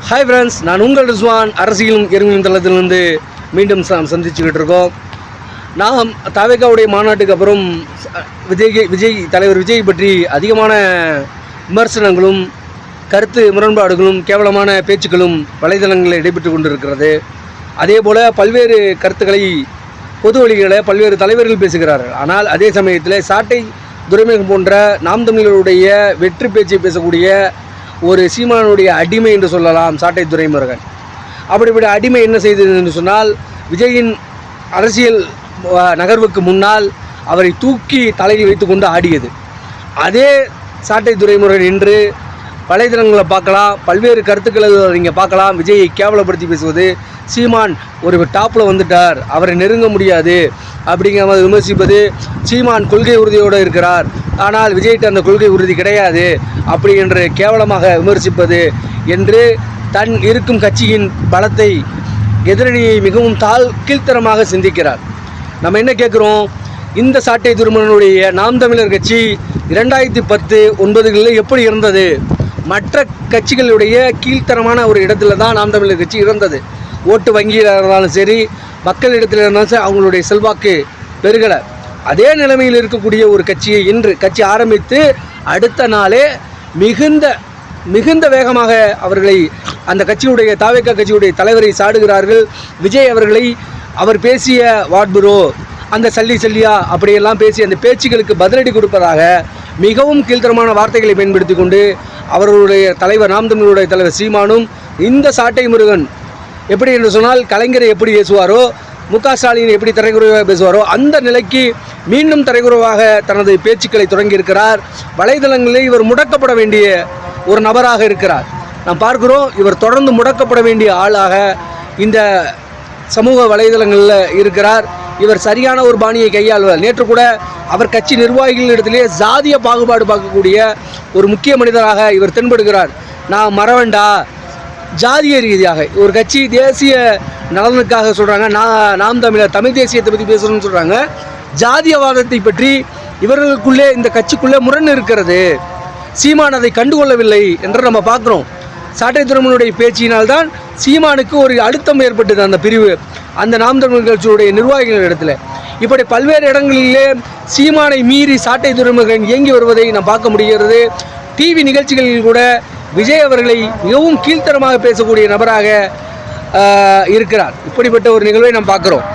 Hi friends, நான் உங்கள் ரிஸ்வான். அரசியலும் எருமையும் தளத்திலிருந்து மீண்டும் சந்திச்சுக்கிட்டு இருக்கோம். நாம் தவேகாவுடைய மாநாட்டுக்கு அப்புறம் தலைவர் விஜய் பற்றி அதிகமான விமர்சனங்களும் கருத்து முரண்பாடுகளும் கேவலமான பேச்சுக்களும் வலைதளங்களில் இடைபெற்று கொண்டிருக்கிறது. அதே போல் பல்வேறு கருத்துக்களை பொது வழிகளை பல்வேறு தலைவர்கள் பேசுகிறார்கள். ஆனால் அதே சமயத்தில் சாட்டை துரைமுருகன் போன்ற நாம் தமிழருடைய வெற்றி பேச்சை பேசக்கூடிய ஒரு சீமானுடைய அடிமை என்று சொல்லலாம் சாட்டை துரைமுருகன். அப்படிப்பட்ட அடிமை என்ன செய்தது என்று சொன்னால், விஜயின் அரசியல் நகர்வுக்கு முன்னால் அவரை தூக்கி தலையில் வைத்து கொண்டு ஆடியது. அதே சாட்டை துரைமுருகன் இன்று வலைதளங்களை பார்க்கலாம், பல்வேறு கருத்துக்களை நீங்கள் பார்க்கலாம். விஜயை கேவலப்படுத்தி பேசுவது, சீமான் ஒரு டாப்பில் வந்துட்டார், அவரை நெருங்க முடியாது அப்படிங்கிற மாதிரி விமர்சிப்பது, சீமான் கொள்கை உறுதியோடு இருக்கிறார் ஆனால் விஜய்கிட்ட அந்த கொள்கை உறுதி கிடையாது அப்படி என்று கேவலமாக விமர்சிப்பது என்று தன் இருக்கும் கட்சியின் பலத்தை எதிரணியை மிகவும் கீழ்த்தரமாக சிந்திக்கிறார். நம்ம என்ன கேட்குறோம், இந்த சாட்டை துரைமுருகனுடைய நாம் தமிழர் கட்சி 2010-9 எப்படி இருந்தது? மற்ற கட்சிகளுடைய கீழ்த்தரமான ஒரு இடத்துல தான் நாம் தமிழர் கட்சி இருந்தது. ஓட்டு வங்கியில் இருந்தாலும் சரி, மக்களிடத்தில் இருந்தாலும் சரி, அவங்களுடைய செல்வாக்கு பெருகலை. அதே நிலைமையில் இருக்கக்கூடிய ஒரு கட்சியை இன்று கட்சி ஆரம்பித்து அடுத்த நாளே மிகுந்த வேகமாக அவர்களை அந்த கட்சியுடைய தவேகா கட்சியுடைய தலைவரை சாடுகிறார்கள். விஜய் அவர்களை அவர் பேசிய வாட்புரோ, அந்த சல்லியா அப்படியெல்லாம் பேசி அந்த பேச்சுகளுக்கு பதிலடி கொடுப்பதாக மிகவும் கீழ்த்தரமான வார்த்தைகளை பயன்படுத்தி கொண்டு அவர்களுடைய தலைவர் நாம் தமிழருடைய தலைவர் சீமானும் இந்த சாட்டை முருகன் எப்படி என்று சொன்னால் கலைஞரை எப்படி பேசுவாரோ, முக ஸ்டாலின் எப்படி தரைக்குறைவாக பேசுவாரோ அந்த நிலைக்கு மீண்டும் தரைக்குறைவாக தனது பேச்சுக்களை தொடங்கியிருக்கிறார். வலைதளங்களில் இவர் முடக்கப்பட வேண்டிய ஒரு நபராக இருக்கிறார். நாம் பார்க்கிறோம், இவர் தொடர்ந்து முடக்கப்பட வேண்டிய ஆளாக இந்த சமூக வலைதளங்களில் இருக்கிறார். இவர் சரியான ஒரு பாணியை கையாள்வார். நேற்று கூட அவர் கட்சி நிர்வாகிகளிடத்திலே ஜாதிய பாகுபாடு பார்க்கக்கூடிய ஒரு முக்கிய மனிதராக இவர் தென்படுகிறார். நான் மறவேண்டா, ஜாதிய ரீதியாக ஒரு கட்சி தேசிய நலனுக்காக சொல்கிறாங்க, நாம் தமிழ் தேசியத்தை பற்றி பேசணும்னு சொல்கிறாங்க. ஜாதியவாதத்தை பற்றி இவர்களுக்குள்ளே இந்த கட்சிக்குள்ளே முரண் இருக்கிறது. சீமான் அதை கண்டுகொள்ளவில்லை என்று நம்ம பார்க்குறோம். சாட்டை துரைமுருகனுடைய பேச்சினால்தான் சீமானுக்கு ஒரு அழுத்தம் ஏற்பட்டது. அந்த பிரிவு அந்த நாம் தமிழர் கட்சியுடைய நிர்வாகிகள் இடத்துல இப்படி பல்வேறு இடங்களிலே சீமானை மீறி சாட்டை துரைமுருகன் இயங்கி வருவதை நாம் பார்க்க முடிகிறது. டிவி நிகழ்ச்சிகளில் கூட விஜய் அவர்களை மிகவும் கீழ்த்தரமாக பேசக்கூடிய நபராக இருக்கிறார். இப்படிப்பட்ட ஒரு நிகழ்வை நாம் பார்க்குறோம்.